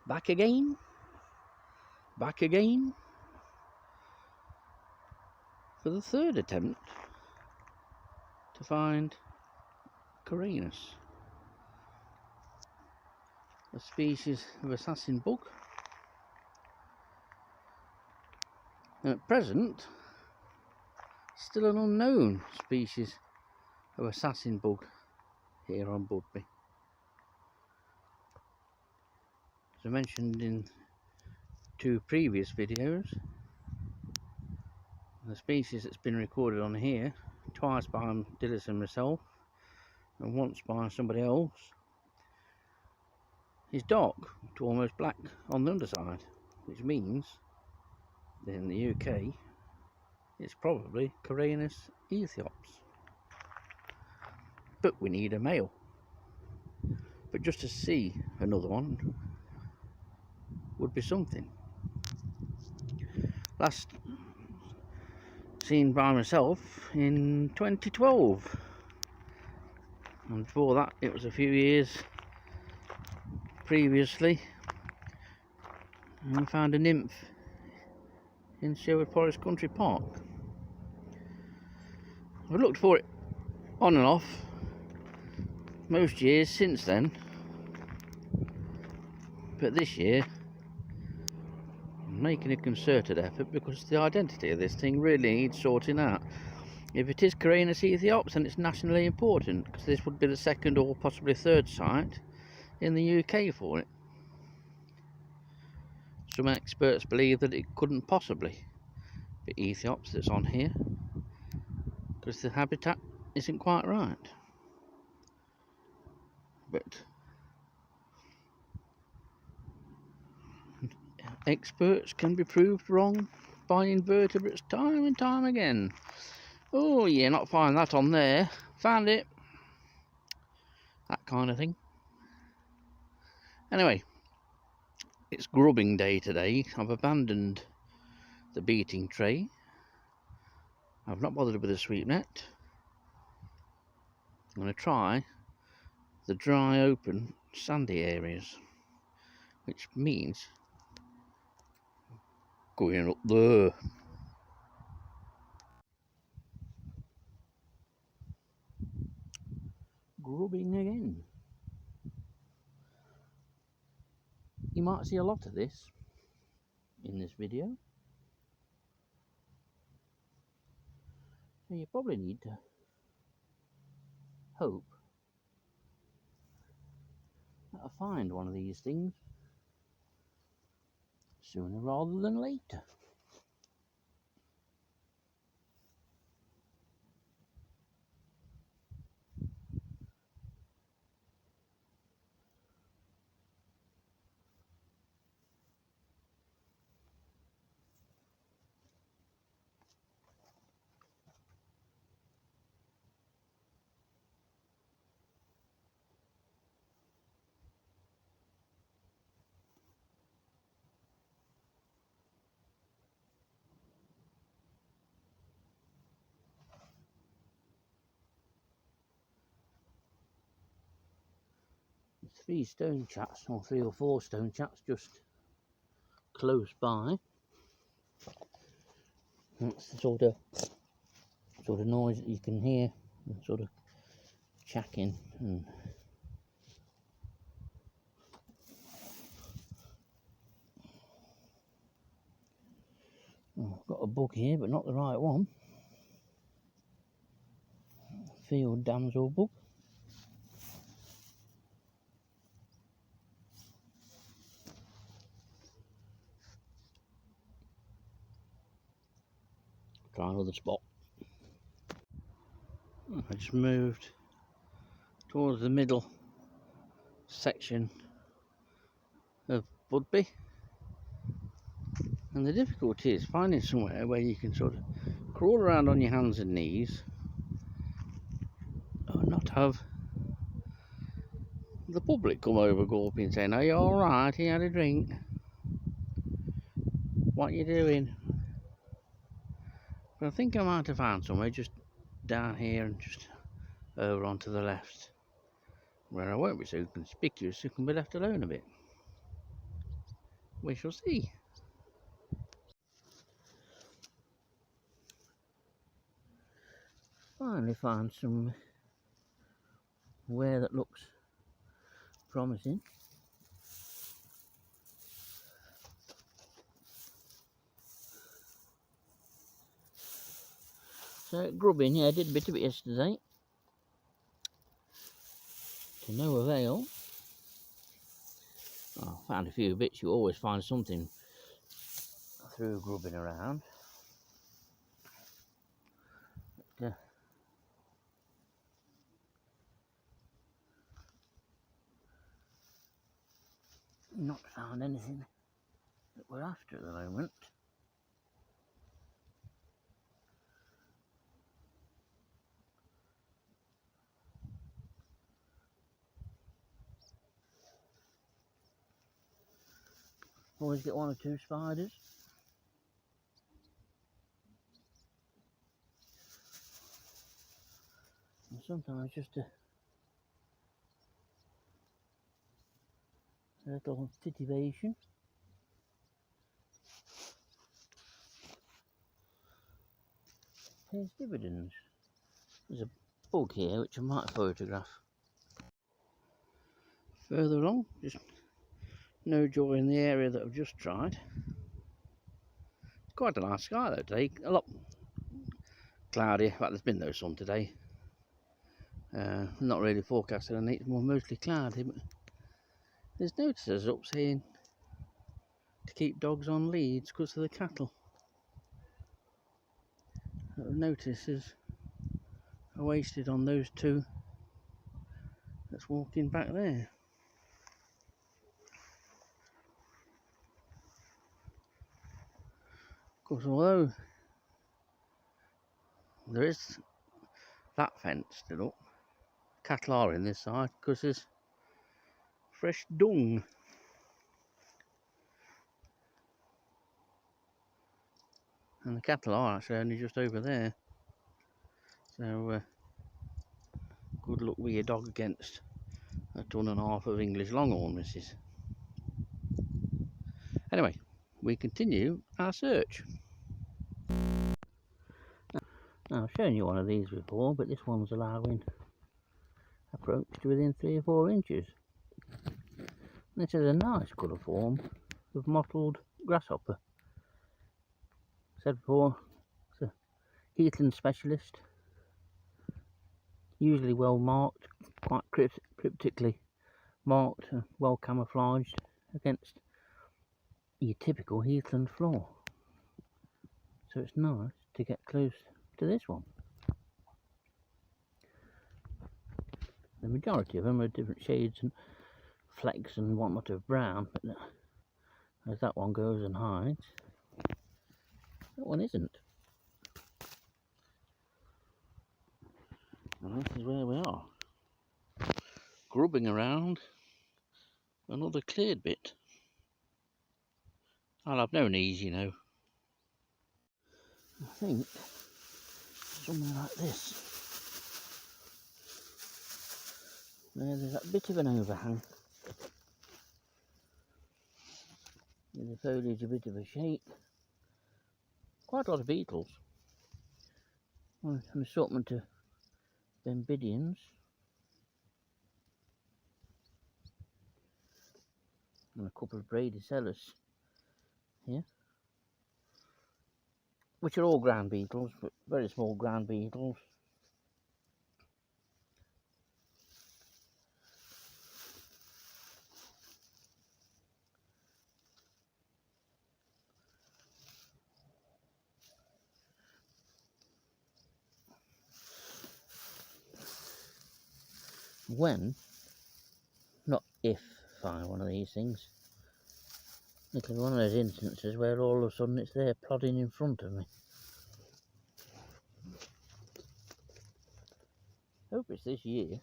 Back again for the third attempt to find Coranus, a species of assassin bug, and at present still an unknown species of assassin bug here on Budby. As I mentioned in 2 previous videos, the species that's been recorded on here, twice by Dillis and myself and once by somebody else, is dark to almost black on the underside, which means that in the UK it's probably Coranus ethiops. But we need a male. But just to see another one would be something. Last seen by myself in 2012, and before that it was a few years previously, and I found a nymph in Sherwood Forest Country Park. I've looked for it on and off most years since then, but this year I'm making a concerted effort because the identity of this thing really needs sorting out. If it is Coranus ethiops, then it's nationally important, because this would be the 2nd or possibly 3rd site in the UK for it. Some experts believe that it couldn't possibly be ethiops that's on here, because the habitat isn't quite right. But experts can be proved wrong by invertebrates time and time again. Oh yeah, not finding that on there. Found it. That kind of thing. Anyway, it's grubbing day today. I've abandoned the beating tray. I've not bothered with the sweep net. I'm going to try the dry, open, sandy areas, which means going up there. Grubbing again. You might see a lot of this in this video, so you probably need to hope that I find one of these things sooner rather than later. There's 3 stone chats, or 3 or 4 stone chats just close by. That's the sort of noise that you can hear, sort of chacking and I've got a bug here, but not the right one. Field damsel bug. Try another spot. I just moved towards the middle section of Budby, and the difficulty is finding somewhere where you can sort of crawl around on your hands and knees and not have the public come over gawping saying, "Are you alright? You had a drink? What are you doing?" But I think I might have found somewhere just down here and just over onto the left, where I won't be so conspicuous, you can be left alone a bit. We shall see. Finally found some where that looks promising. So grubbing, yeah, I did a bit of it yesterday. To no avail. Oh, I found a few bits. You always find something through grubbing around. But, not found anything that we're after at the moment. Always get one or two spiders. And sometimes just a little titivation. Pays dividends. There's a bug here which I might photograph. Further along, just no joy in the area that I've just tried. Quite a nice sky though today, a lot cloudy. In fact, there's been no sun today. Not really forecasted on it, more mostly cloudy, but there's notices up saying to keep dogs on leads because of the cattle. Notices are wasted on those two that's walking back there. Of course, although there is that fence still up, cattle are in this side because there's fresh dung. And the cattle are actually only just over there. So good luck with your dog against a ton and a half of English Longhorn, missus. Anyway, we continue our search. Now, I've shown you one of these before, but this one's allowing approach to within 3 or 4 inches. This is a nice colour form of mottled grasshopper. Said before, it's a heathland specialist, usually well marked, quite cryptically marked, well camouflaged against your typical heathland floor. So it's nice to get close to this one. The majority of them are different shades and flecks and whatnot of brown, but as that one goes and hides, that one isn't. And this is where we are, grubbing around another cleared bit. I'll have no knees, you know. I think somewhere like this. There's that bit of an overhang. With the foliage a bit of a shape. Quite a lot of beetles. An assortment of Bembidians. And a couple of Bradycellus here. Which are all ground beetles, but very small ground beetles. When, not if, find one of these things, it'll be one of those instances where all of a sudden it's there plodding in front of me. Hope it's this year.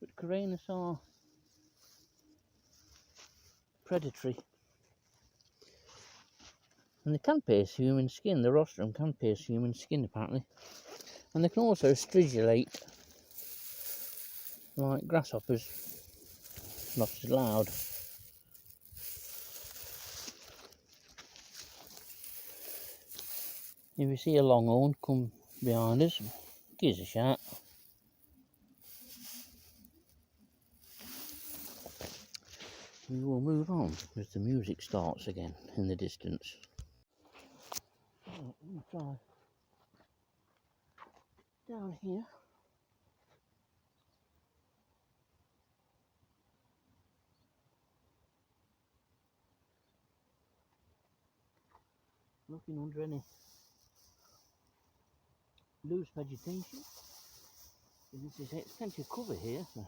But Coranus are predatory. And they can pierce human skin. The rostrum can pierce human skin apparently. And they can also stridulate like grasshoppers, not as loud. If you see a longhorn come behind us, give us a shout. We will move on as the music starts again in the distance. Right, let me try down here. Looking under any loose vegetation. This is it. There's plenty of cover here. So.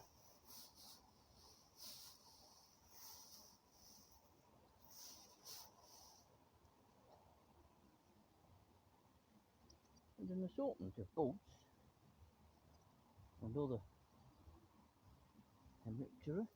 And an assortment of buds and other hemiptera.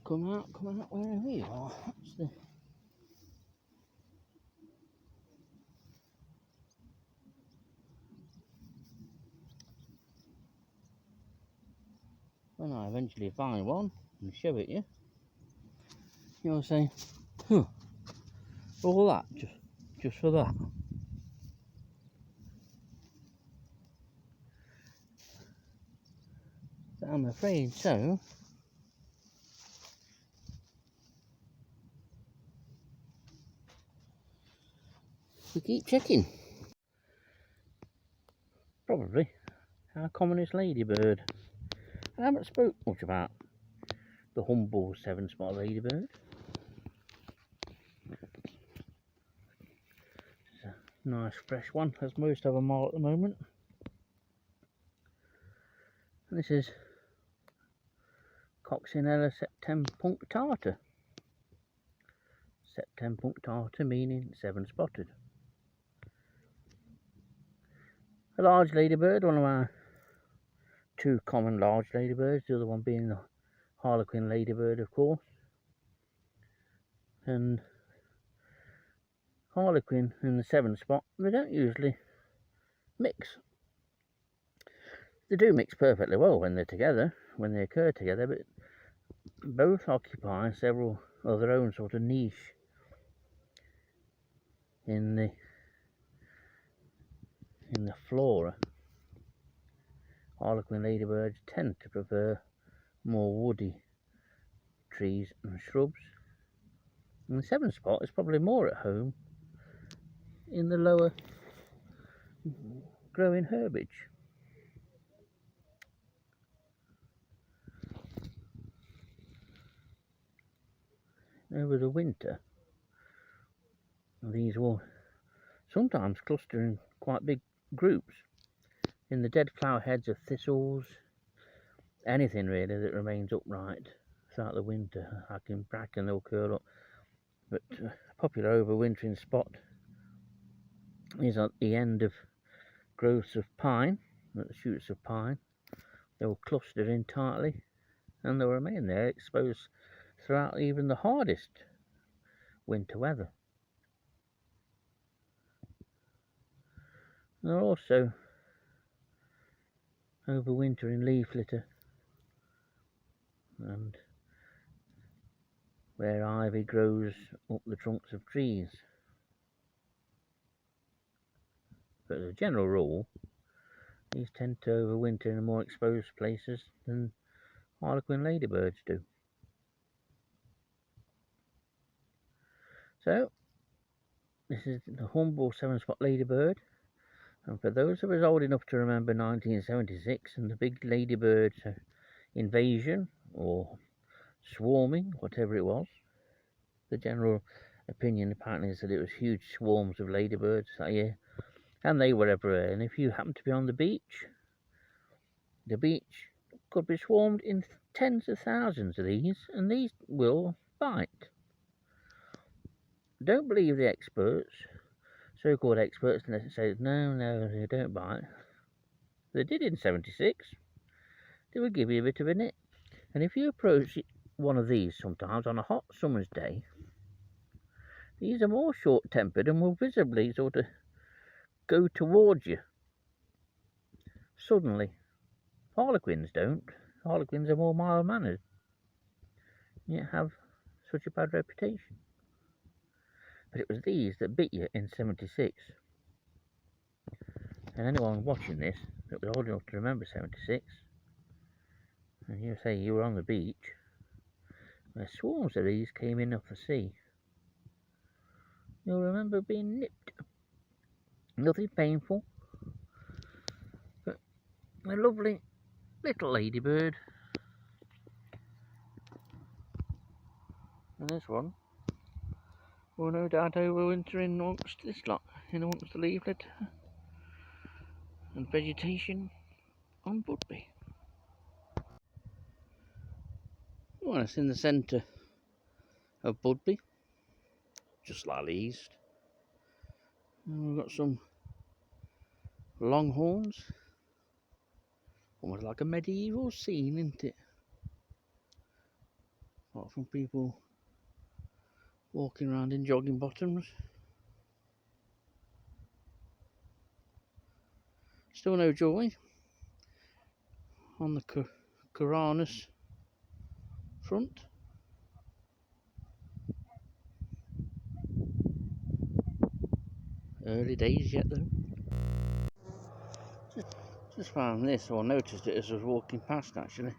Come out wherever you are. That's the... When I eventually find one and show it you, you'll say, huh, all that just for that. But I'm afraid so. We keep checking. Probably our commonest ladybird. I haven't spoke much about the humble 7-spot ladybird. It's a nice fresh one, as most of them are at the moment. And this is Coccinella septempunctata. Septempunctata meaning 7-spotted. A large ladybird, one of our 2 common large ladybirds, the other one being the harlequin ladybird, of course. And harlequin and the 7-spot, they don't usually mix. They do mix perfectly well when they're together, when they occur together, but both occupy several of their own sort of niche in the flora. Harlequin ladybirds tend to prefer more woody trees and shrubs, and the 7-spot is probably more at home in the lower growing herbage. Over the winter, these will sometimes cluster in quite big groups in the dead flower heads of thistles, anything really that remains upright throughout the winter. Like bracken, they'll curl up. But a popular overwintering spot is at the end of growths of pine, at the shoots of pine. They will cluster in tightly and they'll remain there exposed throughout even the hardest winter weather. They're also overwintering leaf litter and where ivy grows up the trunks of trees. But as a general rule, these tend to overwinter in more exposed places than harlequin ladybirds do. So, this is the humble 7-spot ladybird. And for those of us old enough to remember 1976 and the big ladybird invasion, or swarming, whatever it was, the general opinion apparently is that it was huge swarms of ladybirds that year, and they were everywhere. And if you happen to be on the beach could be swarmed in tens of thousands of these, and these will bite. Don't believe the experts, so-called experts, that say no, they don't bite. They did in 76. They will give you a bit of a nip. And if you approach one of these sometimes on a hot summer's day, these are more short-tempered and will visibly sort of go towards you suddenly. Harlequins don't. Harlequins are more mild-mannered, yet have such a bad reputation. But it was these that bit you in 76. And anyone watching this that was old enough to remember 76, and you say you were on the beach, where swarms of these came in off the sea, you'll remember being nipped. Nothing painful, but a lovely little ladybird. And this one will no doubt overwinter in amongst this lot, in amongst the leaflet and vegetation on Budby. Well, it's in the centre of Budby, just slightly east. And we've got some longhorns, almost like a medieval scene, isn't it? Apart from people walking around in jogging bottoms. Still no joy on the Coranus front. Early days yet though. Just found this, or noticed it as I was walking past actually.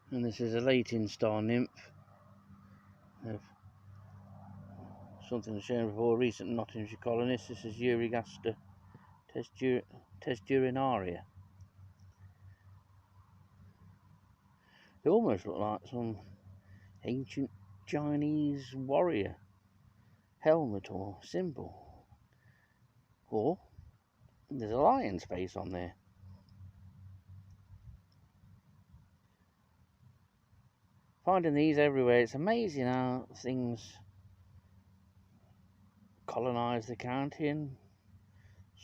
And this is a late instar nymph of something shown before, recent Nottinghamshire colonist. This is Eurygaster testurinaria. They almost look like some ancient Chinese warrior helmet or symbol. Or there's a lion's face on there. Finding these everywhere, it's amazing how things colonise the county and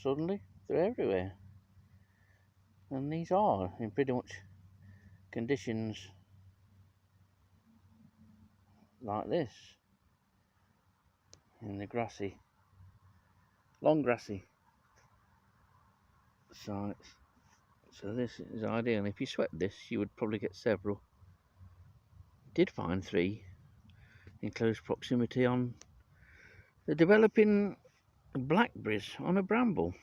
suddenly they're everywhere. And these are in pretty much conditions like this, in the grassy, long grassy sites. So this is ideal, and if you swept this you would probably get several. Did find 3 in close proximity on the developing blackberries on a bramble.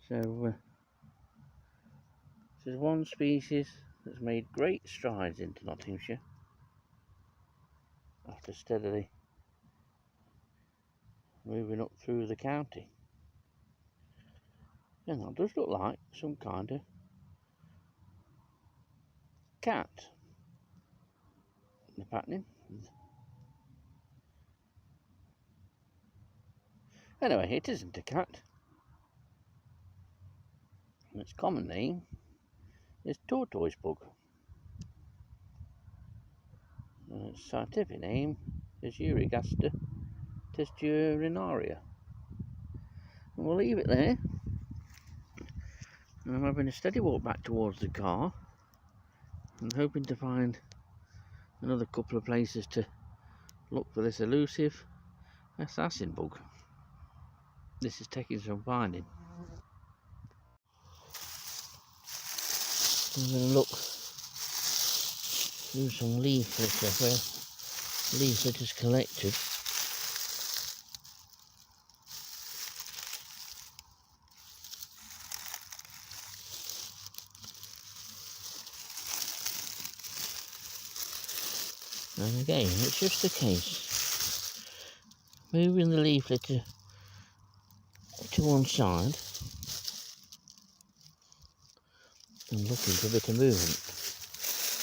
So this is one species that's made great strides into Nottinghamshire after steadily moving up through the county. And that does look like some kind of cat. The patterning. Anyway, it isn't a cat. Its common name is tortoise bug. And its scientific name is Eurygaster testurinaria. And we'll leave it there. And I'm having a steady walk back towards the car. I'm hoping to find another couple of places to look for this elusive assassin bug. This is taking some finding. I'm going to look through some leaflets where leaflet is collected. And again, it's just a case moving the leaflet to one side and looking for a bit of movement.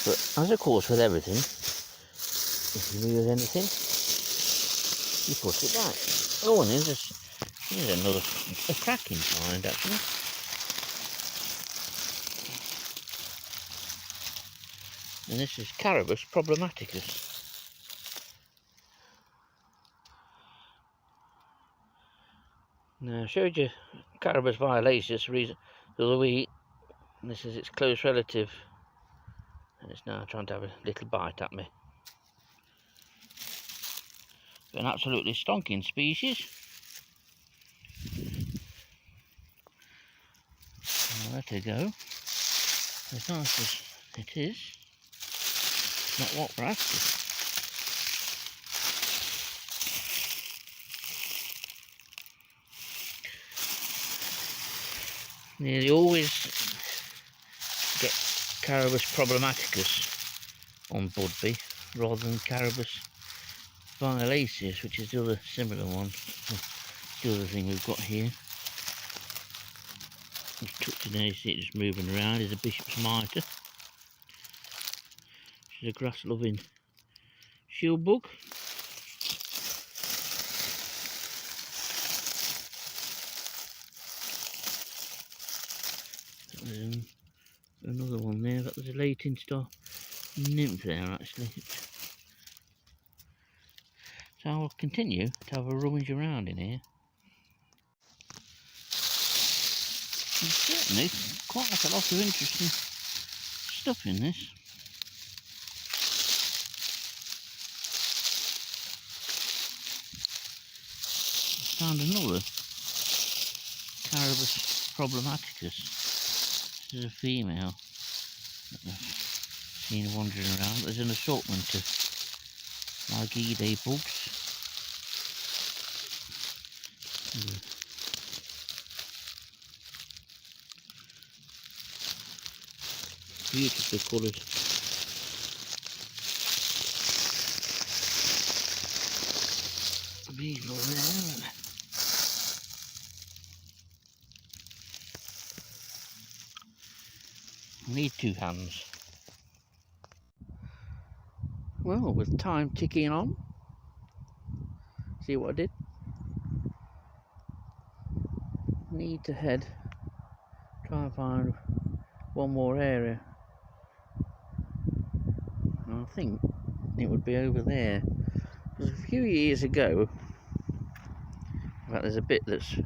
But as of course with everything, if you lose anything, you put it back. Oh, and here's another cracking find actually. And this is Coranus problematicus. Now I showed you Coranus violaceus the other week. This is its close relative, and it's now trying to have a little bite at me. An absolutely stonking species. I'll let it go. As nice as it is, not what we're after. Nearly always get Coranus problematicus on Budby rather than Coranus violaceus, which is the other similar one. The other thing we've got here. Just tucked in there, you see it just moving around, is a bishop's mitre. Which is a grass loving shield bug. Another one there, that was a late instar nymph there actually. So I'll continue to have a rummage around in here. There's certainly quite a lot of interesting stuff in this. I found another Coranus problematicus. This is a female that I've seen wandering around. There's an assortment of Largidae bugs. Beautifully coloured. Beagle there. I need two hands. Well, with time ticking on, see what I did? Need to head, try and find one more area. I think it would be over there. Because a few years ago, in fact there's a bit that's,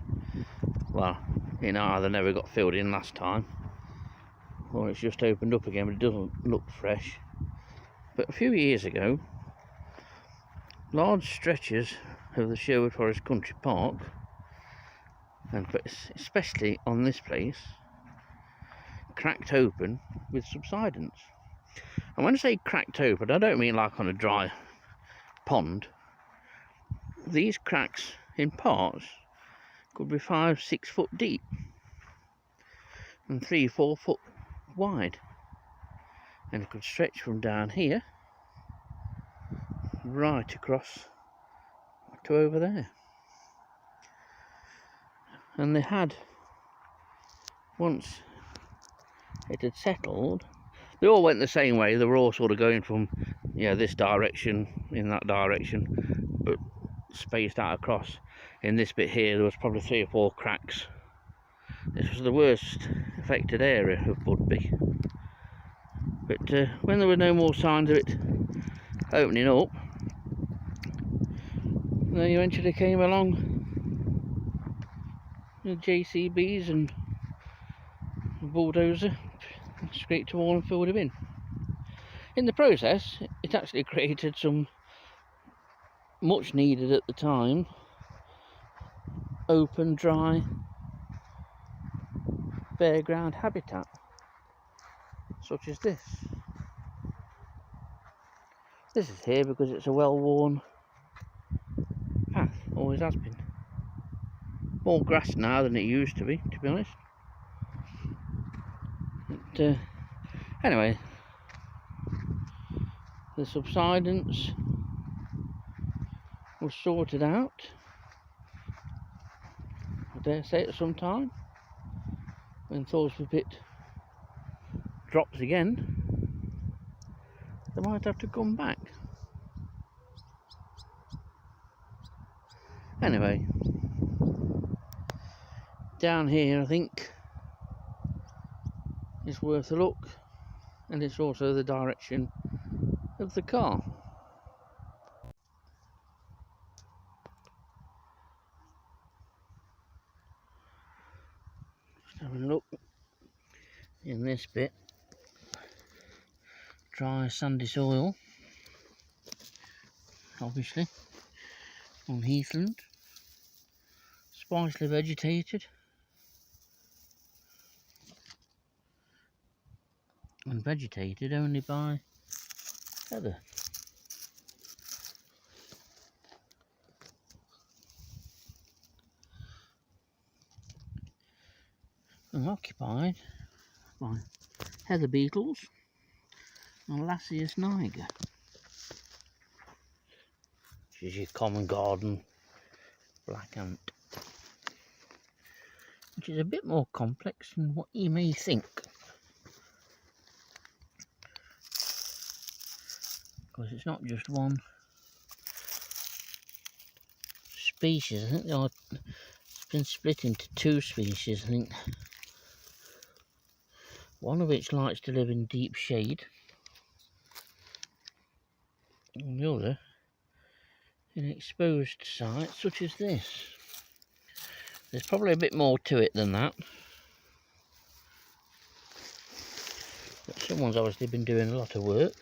well, you know, either never got filled in last time, or it's just opened up again, but it doesn't look fresh. But a few years ago, large stretches of the Sherwood Forest Country Park, and especially on this place, cracked open with subsidence. And when I say cracked open, I don't mean like on a dry pond. These cracks in parts could be 5-6 foot deep and 3-4 foot wide, and it could stretch from down here right across to over there. And they had, once it had settled, they all went the same way. They were all sort of going from, you know, this direction in that direction, but spaced out across. In this bit here there was probably 3 or 4 cracks. This was the worst affected area of Budby. But when there were no more signs of it opening up, they eventually came along with JCBs and a bulldozer, scraped a wall and filled it in. In the process, it actually created some much needed at the time open, dry, bare ground habitat, such as this. This is here because it's a well-worn path, always has been. More grass now than it used to be honest. But, anyway, the subsidence was sorted out, I dare say, at some time, when Thorsby Pit drops again, they might have to come back. Anyway, down here I think is worth a look, and it's also the direction of the car. Just having a look in this bit. Dry sandy soil, obviously, on heathland, sparsely vegetated and vegetated only by heather. And occupied by heather beetles and Lassius niger, which is your common garden black ant, which is a bit more complex than what you may think, because it's not just one species. I think it's been split into two species, I think. One of which likes to live in deep shade, and the other in exposed sites such as this. There's probably a bit more to it than that, but someone's obviously been doing a lot of work,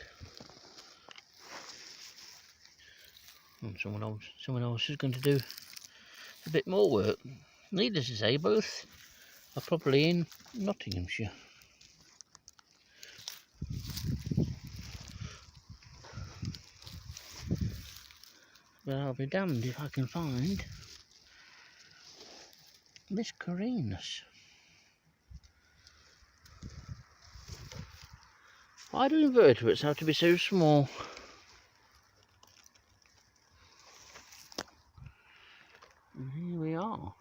and someone else is going to do a bit more work. Needless to say, both are probably in Nottinghamshire. But I'll be damned if I can find this Coranus. Why do invertebrates have to be so small? And here we are.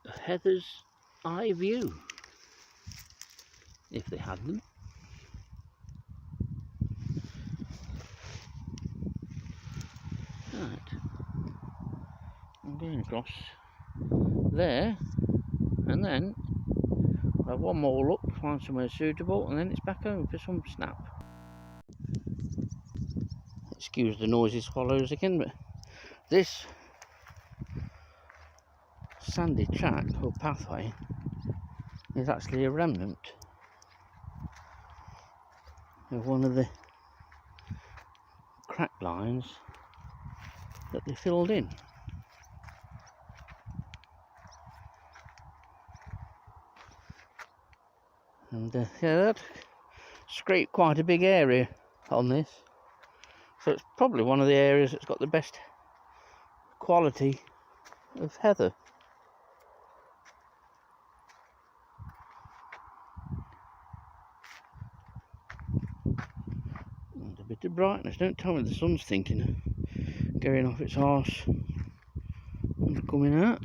A heather's eye view, if they had them. Right, I'm going across there, and then I'll have one more look, find somewhere suitable, and then it's back home for some snap. Excuse the noisy swallows again, but this sandy track or pathway is actually a remnant of one of the crack lines that they filled in. And yeah, that scraped quite a big area on this, so it's probably one of the areas that's got the best quality of heather. And a bit of brightness. Don't tell me the sun's thinking of going off its arse and coming out.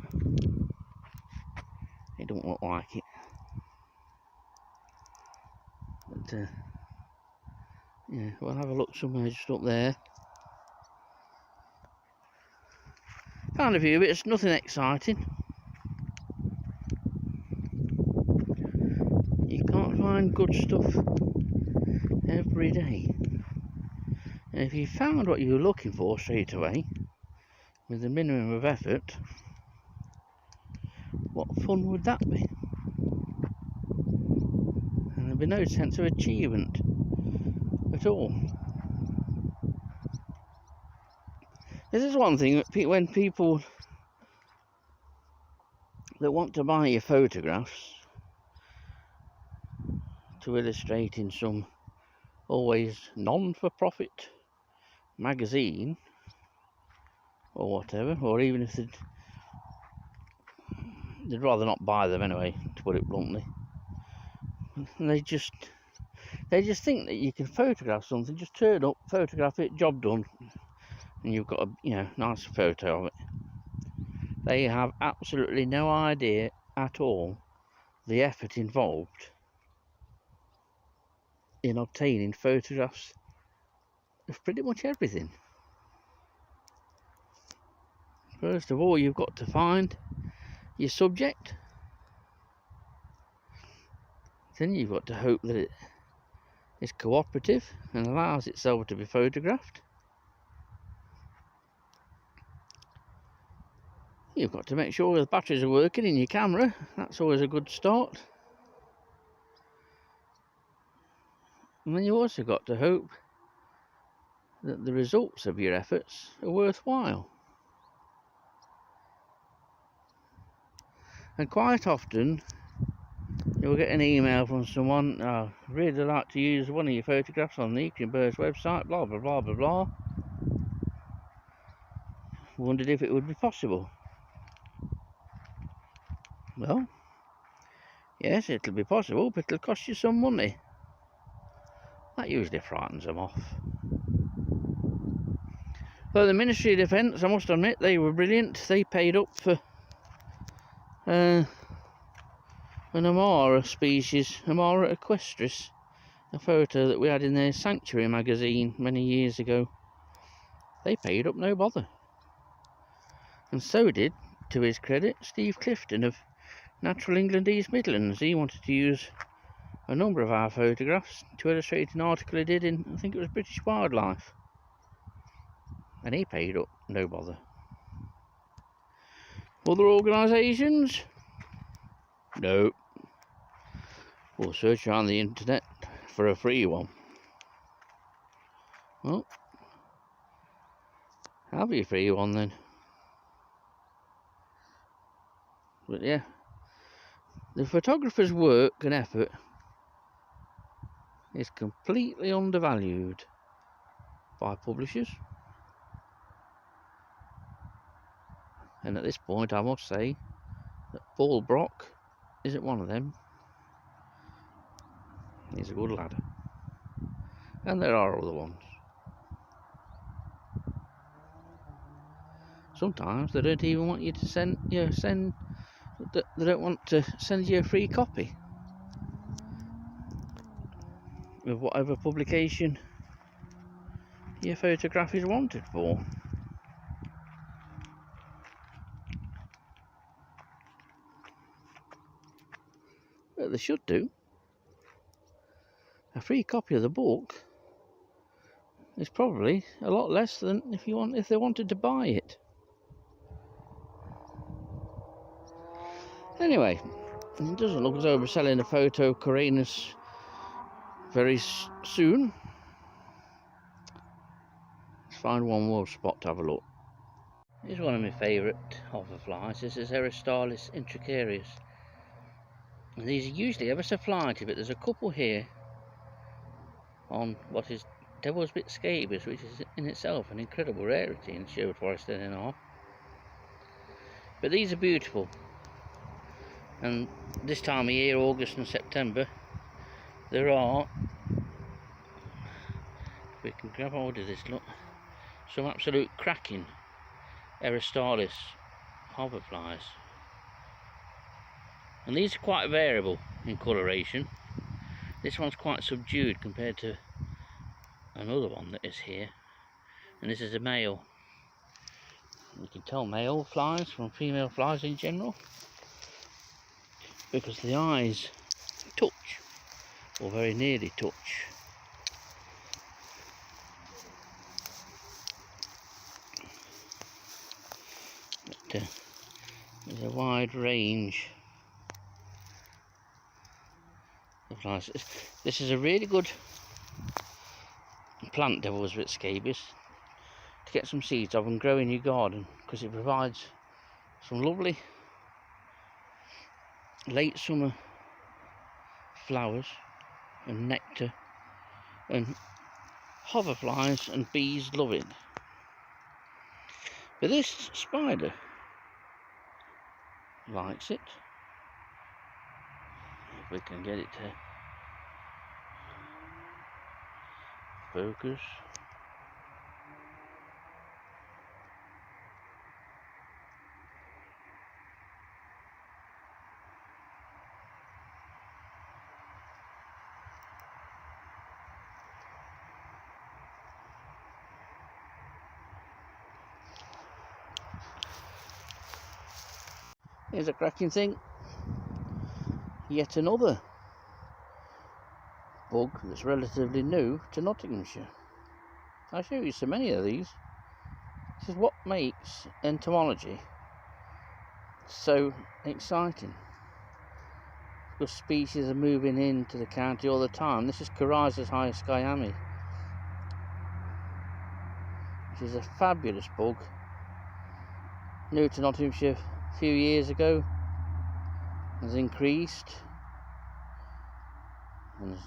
It don't look like it. But yeah, we'll have a look somewhere just up there. Found a few bits, nothing exciting. You can't find good stuff every day. And if you found what you were looking for straight away, with the minimum of effort, what fun would that be? And there'd be no sense of achievement at all. This is one thing that when people that want to buy your photographs to illustrate in some always non-for-profit magazine or whatever, or even if they'd rather not buy them anyway, to put it bluntly, and they just They just think that you can photograph something, just turn up, photograph it, job done, and you've got a nice photo of it. They have absolutely no idea at all the effort involved in obtaining photographs of pretty much everything. First of all, you've got to find your subject. Then you've got to hope that it is cooperative and allows itself to be photographed. You've got to make sure the batteries are working in your camera. That's always a good start. And then you also got to hope that the results of your efforts are worthwhile. And quite often you'll get an email from someone, "I'd really like to use one of your photographs on the Eakin website, blah blah blah blah blah. Wondered if it would be possible." Well, yes, it'll be possible, but it'll cost you some money. That usually frightens them off. Well, the Ministry of Defence, I must admit, they were brilliant. They paid up for an Amara species, Amara equestris, a photo that we had in their Sanctuary magazine many years ago. They paid up no bother. And so did, to his credit, Steve Clifton of Natural England East Midlands. He wanted to use a number of our photographs to illustrate an article he did in, I think it was British Wildlife. And he paid up no bother. Other organisations? No. We'll search around the internet for a free one. Well, have your free one then. But yeah, the photographer's work and effort is completely undervalued by publishers. And at this point I must say that Paul Brock isn't one of them. He's a good lad. And there are other ones. Sometimes they don't even want you to they don't want to send you a free copy of whatever publication your photograph is wanted for. But they should do. A free copy of the book is probably a lot less than if they wanted to buy it. Anyway, it doesn't look as though we're selling a photo Coranus very soon. Let's find one more spot to have a look. Here's one of my favourite hoverflies. This is Aristolis intricarius. And these are usually ever so flighty, but there's a couple here on what is Devil's Bit scabious, which is in itself an incredible rarity in Sherwood Forest NNR. But these are beautiful. And this time of year, August and September, there are, if we can grab hold of this, look, some absolute cracking Aristolis hoverflies. And these are quite variable in coloration. This one's quite subdued compared to another one that is here. And this is a male. You can tell male flies from female flies in general, because the eyes touch, or very nearly touch. But, there's a wide range of flies. This is a really good plant, Devil's Bit scabious, to get some seeds of and grow in your garden, because it provides some lovely late summer flowers and nectar, and hoverflies and bees love it. But this spider likes it. If we can get it to focus. Here's a cracking thing. Yet another bug that's relatively new to Nottinghamshire. I'll show you so many of these. This is what makes entomology so exciting, because species are moving into the county all the time. This is Coranus hyoscyami, which is a fabulous bug, new to Nottinghamshire a few years ago, has increased and is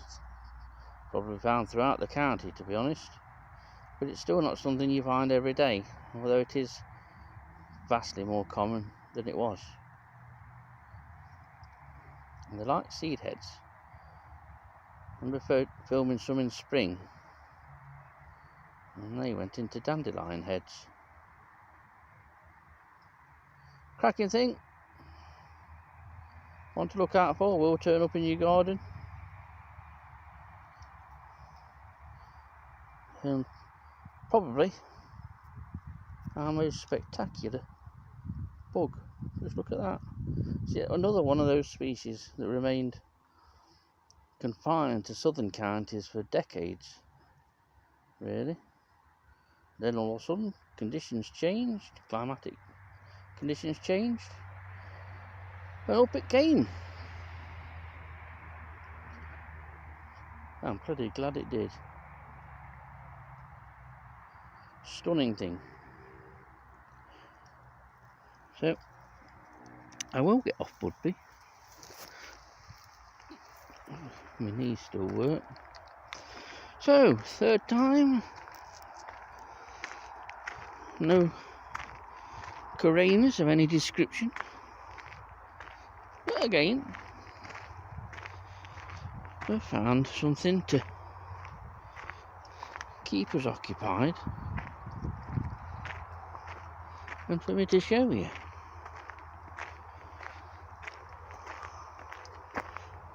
probably found throughout the county, to be honest, but it's still not something you find every day, although it is vastly more common than it was. And they like seed heads. I remember filming some in spring, and they went into dandelion heads. Cracking thing. One to look out for, will turn up in your garden. And probably our most spectacular bug. Just look at that. See, another one of those species that remained confined to southern counties for decades, really. Then all of a sudden, conditions changed, climatic conditions changed, and up it came. I'm pretty glad it did. Stunning thing. So, I will get off Budby. My knees still work. So, third time. No Coranus of any description. But again, we found something to keep us occupied and for me to show you.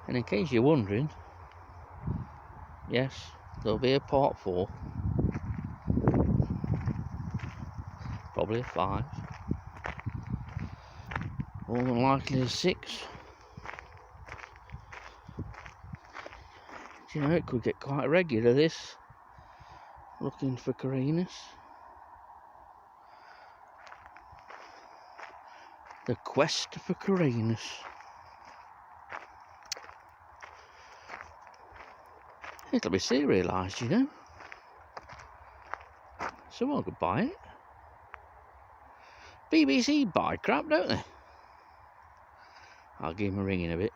And in case you're wondering, yes, there'll be a part 4, probably a 5, more than likely a 6. You know, it could get quite regular, this, looking for Coranus. The quest for Coranus. It'll be serialised, you know. Someone could buy it. BBC buy crap, don't they? I'll give him a ring in a bit.